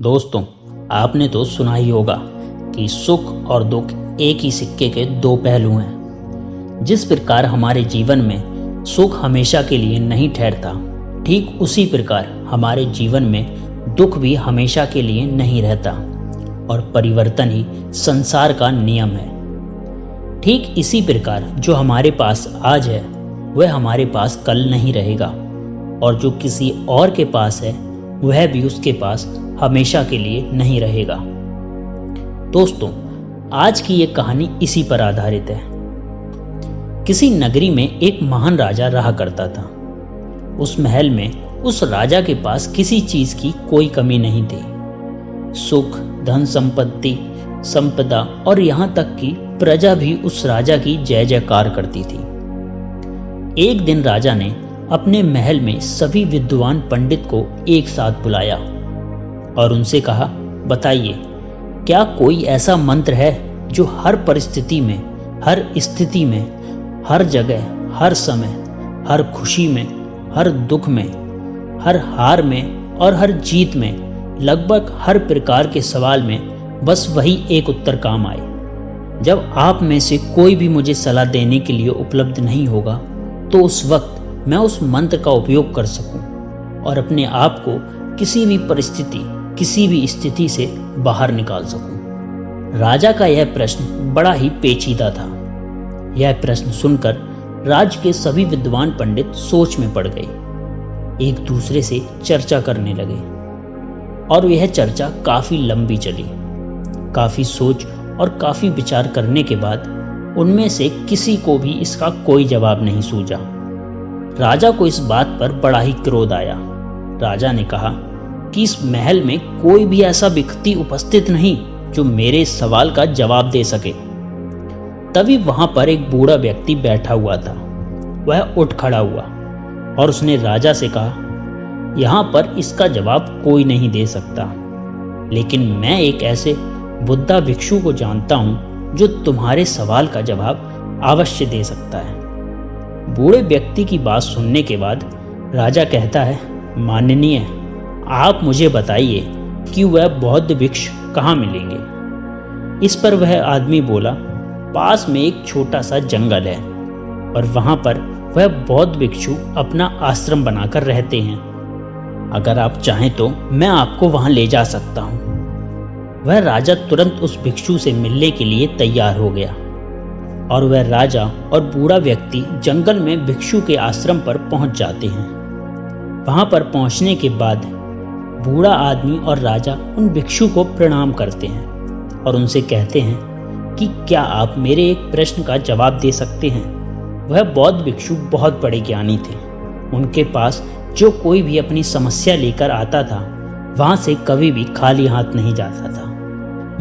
दोस्तों, आपने तो सुना ही होगा कि सुख और दुख एक ही सिक्के के दो पहलू हैं। जिस प्रकार हमारे जीवन में सुख हमेशा के लिए नहीं ठहरता, ठीक उसी प्रकार हमारे जीवन में दुख भी हमेशा के लिए नहीं रहता और परिवर्तन ही संसार का नियम है। ठीक इसी प्रकार जो हमारे पास आज है वह हमारे पास कल नहीं रहेगा और जो किसी और के पास है वह भी उसके पास हमेशा के लिए नहीं रहेगा। दोस्तों, आज की ये कहानी इसी पर आधारित है। किसी नगरी में एक महान राजा रहा करता था। उस महल में उस राजा के पास किसी चीज की कोई कमी नहीं थी। सुख, धन संपत्ति, संपदा और यहाँ तक कि प्रजा भी उस राजा की जय जयकार करती थी। एक दिन राजा ने अपने महल में सभी विद्वान पंडित को एक साथ बुलाया और उनसे कहा, बताइए, क्या कोई ऐसा मंत्र है जो हर परिस्थिति में, हर स्थिति में, हर जगह, हर समय, हर खुशी में, हर दुख में, हर हार में और हर जीत में, लगभग हर प्रकार के सवाल में बस वही एक उत्तर काम आए। जब आप में से कोई भी मुझे सलाह देने के लिए उपलब्ध नहीं होगा तो उस वक्त मैं उस मंत्र का उपयोग कर सकूं और अपने आप को किसी भी परिस्थिति, किसी भी स्थिति से बाहर निकाल सकूं। राजा का यह प्रश्न बड़ा ही पेचीदा था। यह प्रश्न सुनकर राज्य के सभी विद्वान पंडित सोच में पड़ गए, एक दूसरे से चर्चा करने लगे और यह चर्चा काफी लंबी चली। काफी सोच और काफी विचार करने के बाद उनमें से किसी को भी इसका कोई जवाब नहीं सूझा। राजा को इस बात पर बड़ा ही क्रोध आया। राजा ने कहा कि इस महल में कोई भी ऐसा व्यक्ति उपस्थित नहीं जो मेरे सवाल का जवाब दे सके। तभी वहां पर एक बूढ़ा व्यक्ति बैठा हुआ था। वह उठ खड़ा हुआ और उसने राजा से कहा, यहां पर इसका जवाब कोई नहीं दे सकता, लेकिन मैं एक ऐसे बुद्धा भिक्षु को जानता हूं जो तुम्हारे सवाल का जवाब अवश्य दे सकता है। बूढ़े व्यक्ति की बात सुनने के बाद राजा कहता है, माननीय, आप मुझे बताइए कि वह बौद्ध भिक्षु कहाँ मिलेंगे। इस पर वह आदमी बोला, पास में एक छोटा सा जंगल है और वहां पर वह बौद्ध भिक्षु अपना आश्रम बनाकर रहते हैं। अगर आप चाहें तो मैं आपको वहां ले जा सकता हूं। वह राजा तुरंत उस भिक्षु से मिलने के लिए तैयार हो गया और वह राजा और बूढ़ा व्यक्ति जंगल में भिक्षु के आश्रम पर पहुंच जाते हैं। वहां पर पहुंचने के बाद बूढ़ा आदमी और राजा उन भिक्षु को प्रणाम करते हैं और उनसे कहते हैं कि क्या आप मेरे एक प्रश्न का जवाब दे सकते हैं। वह बौद्ध भिक्षु बहुत बड़े ज्ञानी थे। उनके पास जो कोई भी अपनी समस्या लेकर आता था वहां से कभी भी खाली हाथ नहीं जाता था।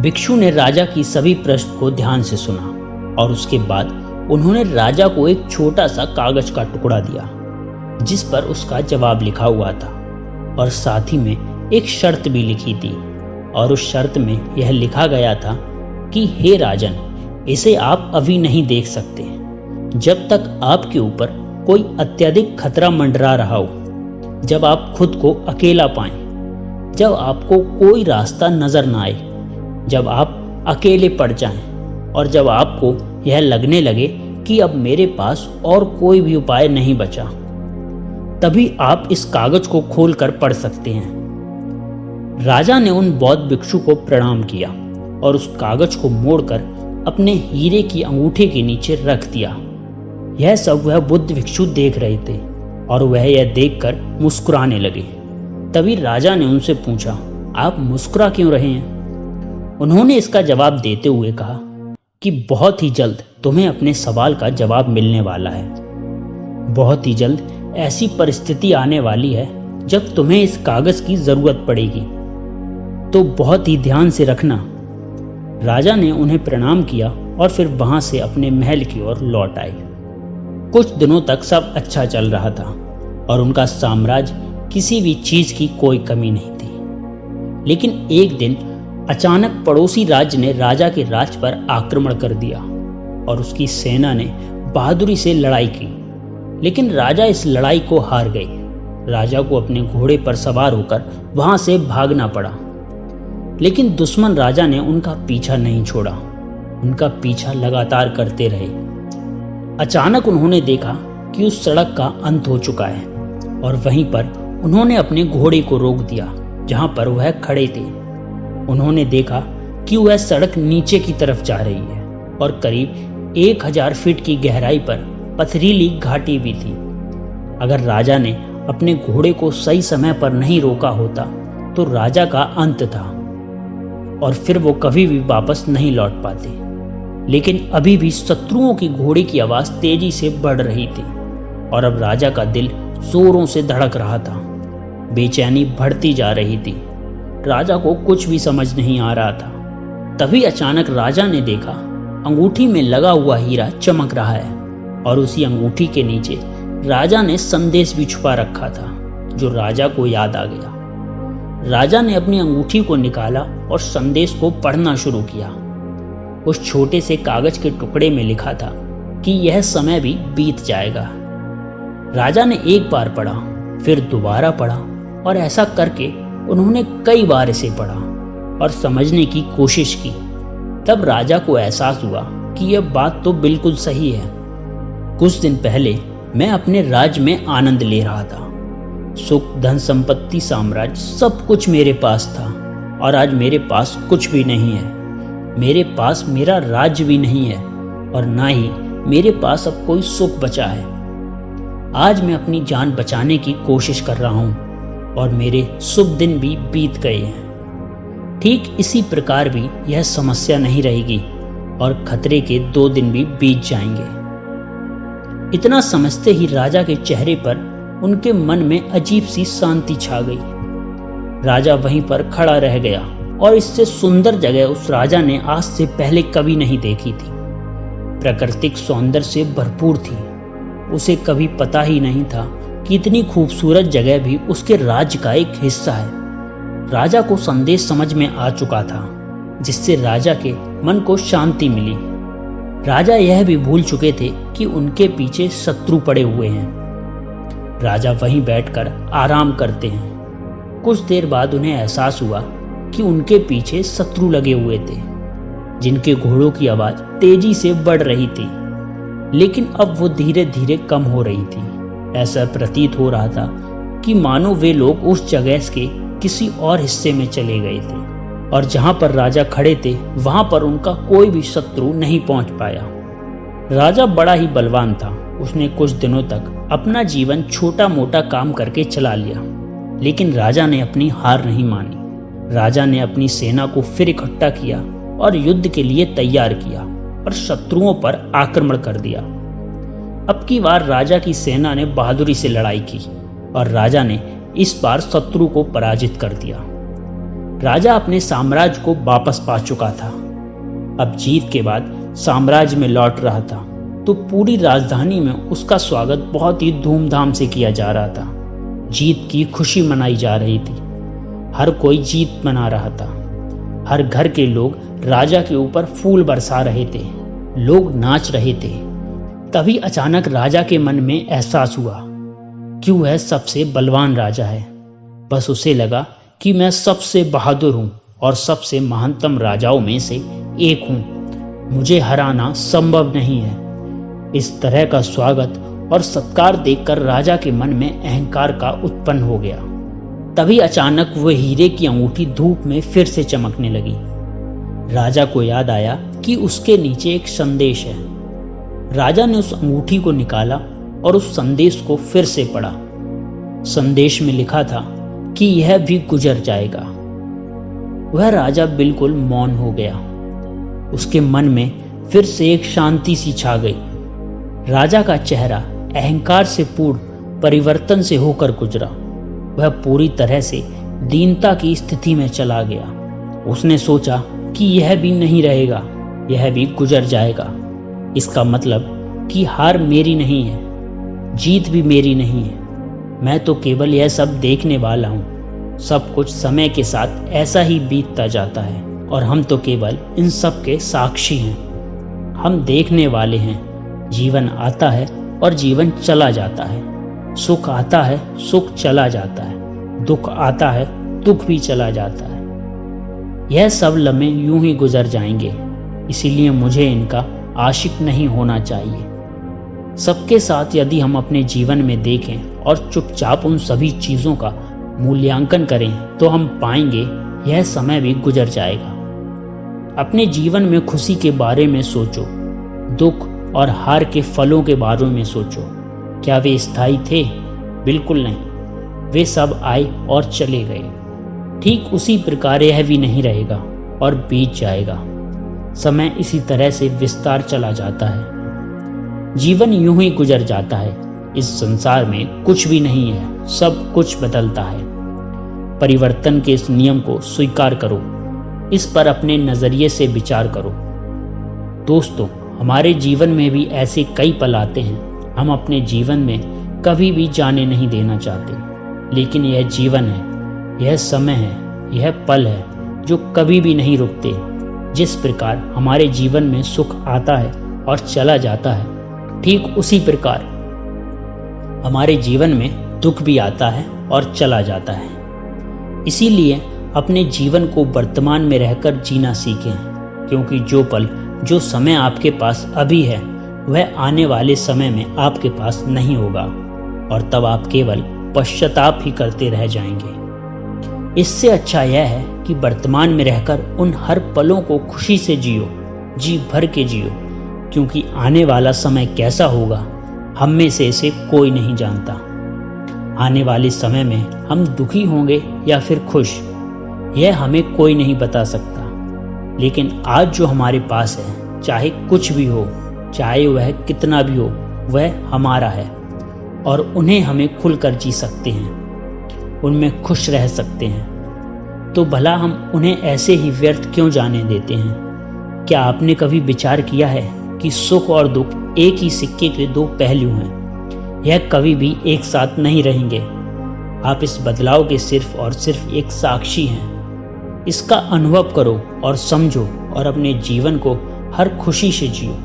भिक्षु ने राजा की सभी प्रश्न को ध्यान से सुना और उसके बाद उन्होंने राजा को एक छोटा सा कागज का टुकड़ा दिया जिस पर उसका जवाब लिखा हुआ था और साथ ही में एक शर्त भी लिखी थी और उस शर्त में यह लिखा गया था कि हे राजन, इसे आप अभी नहीं देख सकते जब तक आपके ऊपर कोई अत्यधिक खतरा मंडरा रहा हो, जब आप खुद को अकेला पाएं, जब आपको कोई रास्ता नजर ना आए, जब आप अकेले पड़ जाएं और जब आपको यह लगने लगे कि अब मेरे पास और कोई भी उपाय नहीं बचा, तभी आप इस कागज को खोलकर पढ़ सकते हैं। राजा ने उन बौद्ध भिक्षु को प्रणाम किया और उस कागज को मोड़कर अपने हीरे की अंगूठे के नीचे रख दिया। यह सब वह बुद्ध भिक्षु देख रहे थे और वह यह देखकर मुस्कुराने लगे। तभी राजा ने उनसे पूछा, आप मुस्कुरा क्यों रहे हैं। उन्होंने इसका जवाब देते हुए कहा कि बहुत ही जल्द तुम्हें अपने सवाल का जवाब मिलने वाला है। बहुत ही जल्द ऐसी परिस्थिति आने वाली है जब तुम्हें इस कागज की जरूरत पड़ेगी, तो बहुत ही ध्यान से रखना। राजा ने उन्हें प्रणाम किया और फिर वहां से अपने महल की ओर लौट आए। कुछ दिनों तक सब अच्छा चल रहा था और उनका साम्राज्य किसी भी चीज की कोई कमी नहीं थी। लेकिन एक दिन अचानक पड़ोसी राज्य ने राजा के राज पर आक्रमण कर दिया और उसकी सेना ने बहादुरी से लड़ाई की, लेकिन राजा इस लड़ाई को हार गए। राजा को अपने घोड़े पर सवार होकर वहां से भागना पड़ा। लेकिन दुश्मन राजा ने उनका पीछा नहीं छोड़ा, उनका पीछा लगातार करते रहे। अचानक उन्होंने देखा कि उस सड़क का अंत हो चुका है और वहीं पर उन्होंने अपने घोड़े को रोक दिया जहां पर वह खड़े थे। उन्होंने देखा कि वह सड़क नीचे की तरफ जा रही है और करीब 1000 फीट की गहराई पर पथरीली घाटी भी थी। अगर राजा ने अपने घोड़े को सही समय पर नहीं रोका होता तो राजा का अंत था और फिर वो कभी भी वापस नहीं लौट पाते। लेकिन अभी भी शत्रुओं की घोड़े की आवाज तेजी से बढ़ रही थी और अब राजा का दिल जोरों से धड़क रहा था। बेचैनी बढ़ती जा रही थी। राजा को कुछ भी समझ नहीं आ रहा था। तभी अचानक राजा ने देखा अंगूठी में लगा हुआ हीरा चमक रहा है और उसी अंगूठी के नीचे राजा ने संदेश भी छुपा रखा था जो राजा को याद आ गया। राजा ने अपनी अंगूठी को निकाला और संदेश को पढ़ना शुरू किया। उस छोटे से कागज के टुकड़े में लिखा था कि यह समय भी बीत जाएगा। राजा ने एक बार पढ़ा, फिर दोबारा पढ़ा और ऐसा करके उन्होंने कई बार इसे पढ़ा और समझने की कोशिश की। तब राजा को एहसास हुआ कि यह बात तो बिल्कुल सही है। कुछ दिन पहले मैं अपने राज्य में आनंद ले रहा था। सुख, धन, संपत्ति, साम्राज्य सब कुछ मेरे पास था और आज मेरे पास कुछ भी नहीं है। मेरे पास मेरा राज्य भी नहीं है और ना ही मेरे पास अब कोई सुख बचा है। आज मैं अपनी जान बचाने की कोशिश कर रहा हूं और मेरे शुभ दिन भी बीत गए हैं। ठीक इसी प्रकार भी यह समस्या नहीं रहेगी और खतरे के 2 दिन भी बीत जाएंगे। इतना समझते ही राजा के चेहरे पर उनके मन में अजीब सी शांति छा गई। राजा वहीं पर खड़ा रह गया और इससे सुंदर जगह उस राजा ने आज से पहले कभी नहीं देखी थी। प्राकृतिक सौंदर्य से भरपूर थी। उसे कभी पता ही नहीं था कि इतनी खूबसूरत जगह भी उसके राज्य का एक हिस्सा है। राजा को संदेश समझ में आ चुका था जिससे राजा के मन को शांति मिली। राजा यह भी भूल चुके थे कि उनके पीछे शत्रु पड़े हुए हैं। राजा वहीं बैठकर आराम करते हैं। कुछ देर बाद उन्हें एहसास हुआ कि उनके पीछे शत्रु लगे हुए थे जिनके घोड़ों की आवाज तेजी से बढ़ रही थी, लेकिन अब वो धीरे धीरे कम हो रही थी। ऐसा प्रतीत हो रहा था कि मानो वे लोग उस जगह के किसी और हिस्से में चले गए थे और जहां पर राजा खड़े थे वहां पर उनका कोई भी शत्रु नहीं पहुंच पाया। राजा बड़ा ही बलवान था। उसने कुछ दिनों तक अपना जीवन छोटा मोटा काम करके चला लिया, लेकिन राजा ने अपनी हार नहीं मानी। राजा ने अपनी सेना को फिर इकट्ठा किया और युद्ध के लिए तैयार किया और शत्रुओं पर आक्रमण कर दिया। अब की बार राजा की सेना ने बहादुरी से लड़ाई की और राजा ने इस बार शत्रु को पराजित कर दिया। राजा अपने साम्राज्य को वापस पा चुका था। अब जीत के बाद साम्राज्य में लौट रहा था तो पूरी राजधानी में उसका स्वागत बहुत ही धूमधाम से किया जा रहा था। जीत की खुशी मनाई जा रही थी। हर कोई जीत मना रहा था। हर घर के लोग राजा के ऊपर फूल बरसा रहे थे। लोग नाच रहे थे। तभी अचानक राजा के मन में एहसास हुआ कि वह सबसे बलवान राजा है। बस उसे लगा कि मैं सबसे बहादुर हूं और सबसे महानतम राजाओं में से एक हूं। मुझे हराना संभव नहीं है। इस तरह का स्वागत और सत्कार देखकर राजा के मन में अहंकार का उत्पन्न हो गया। तभी अचानक वह हीरे की अंगूठी धूप में फिर से चमकने लगी। राजा को याद आया कि उसके नीचे एक संदेश है। राजा ने उस अंगूठी को निकाला और उस संदेश को फिर से पढ़ा। संदेश में लिखा था कि यह भी गुजर जाएगा। वह राजा बिल्कुल मौन हो गया। उसके मन में फिर से एक शांति सी छा गई। राजा का चेहरा अहंकार से पूर्ण परिवर्तन से होकर गुजरा। वह पूरी तरह से दीनता की स्थिति में चला गया। उसने सोचा कि यह भी नहीं रहेगा, यह भी गुजर जाएगा। इसका मतलब कि हार मेरी नहीं है, जीत भी मेरी नहीं है। मैं तो केवल यह सब देखने वाला हूँ। सब कुछ समय के साथ ऐसा ही बीतता जाता है और हम तो केवल इन सब के साक्षी हैं। हम देखने वाले हैं। जीवन आता है और जीवन चला जाता है। सुख आता है, सुख चला जाता है। दुख आता है, दुख भी चला जाता है। यह सब लम्हे यूं ही गुजर जाएंगे, इसीलिए मुझे इनका आशिक नहीं होना चाहिए। सबके साथ यदि हम अपने जीवन में देखें और चुपचाप उन सभी चीज़ों का मूल्यांकन करें तो हम पाएंगे यह समय भी गुजर जाएगा। अपने जीवन में खुशी के बारे में सोचो, दुख और हार के फलों के बारे में सोचो। क्या वे स्थायी थे? बिल्कुल नहीं, वे सब आए और चले गए। ठीक उसी प्रकार यह भी नहीं रहेगा और बीत जाएगा। समय इसी तरह से विस्तार चला जाता है। जीवन यूं ही गुजर जाता है। इस संसार में कुछ भी नहीं है, सब कुछ बदलता है। परिवर्तन के इस नियम को स्वीकार करो, इस पर अपने नजरिए से विचार करो। दोस्तों, हमारे जीवन में भी ऐसे कई पल आते हैं हम अपने जीवन में कभी भी जाने नहीं देना चाहते, लेकिन यह जीवन है, यह समय है, यह पल है जो कभी भी नहीं रुकते। जिस प्रकार हमारे जीवन में सुख आता है और चला जाता है, ठीक उसी प्रकार हमारे जीवन में दुख भी आता है और चला जाता है। इसीलिए अपने जीवन को वर्तमान में रहकर जीना सीखें, क्योंकि जो पल, जो समय आपके पास अभी है, वह आने वाले समय में आपके पास नहीं होगा और तब आप केवल पश्चाताप ही करते रह जाएंगे। इससे अच्छा यह है कि वर्तमान में रहकर उन हर पलों को खुशी से जियो, जी भर के जियो, क्योंकि आने वाला समय कैसा होगा हम में से इसे कोई नहीं जानता। आने वाले समय में हम दुखी होंगे या फिर खुश, यह हमें कोई नहीं बता सकता। लेकिन आज जो हमारे पास है, चाहे कुछ भी हो, चाहे वह कितना भी हो, वह हमारा है और उन्हें हमें खुलकर जी सकते हैं, उनमें खुश रह सकते हैं। तो भला हम उन्हें ऐसे ही व्यर्थ क्यों जाने देते हैं? क्या आपने कभी विचार किया है कि सुख और दुख एक ही सिक्के के दो पहलू हैं? यह कभी भी एक साथ नहीं रहेंगे। आप इस बदलाव के सिर्फ और सिर्फ एक साक्षी हैं। इसका अनुभव करो और समझो और अपने जीवन को हर खुशी से जियो।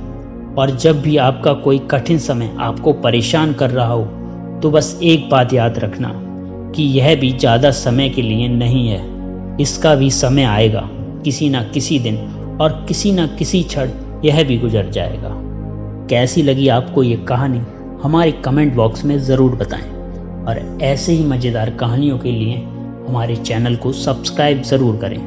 और जब भी आपका कोई कठिन समय आपको परेशान कर रहा हो, तो बस एक बात याद रखना कि यह भी ज़्यादा समय के लिए नहीं है। इसका भी समय आएगा, किसी न किसी दिन और किसी न किसी क्षण यह भी गुजर जाएगा। कैसी लगी आपको ये कहानी हमारे कमेंट बॉक्स में ज़रूर बताएं और ऐसे ही मज़ेदार कहानियों के लिए हमारे चैनल को सब्सक्राइब ज़रूर करें।